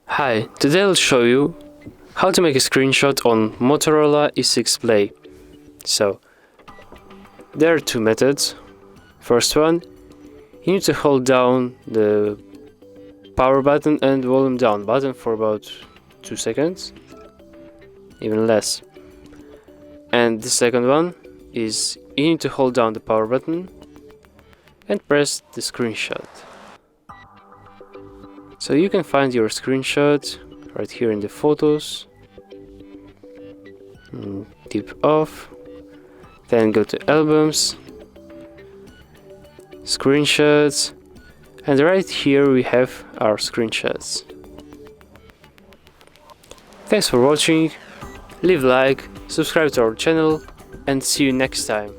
Hi, today I'll show you how to make a screenshot on Motorola E6 Play. So, there are two methods. First one, you need to hold down the power button and volume down button for about 2 seconds, even less. And the second one is you need to hold down the power button and press the screenshot. So you can find your screenshot right here in the photos. Tip off, then go to albums, screenshots, and right here we have our screenshots. Thanks for watching, leave a like, subscribe to our channel, and see you next time.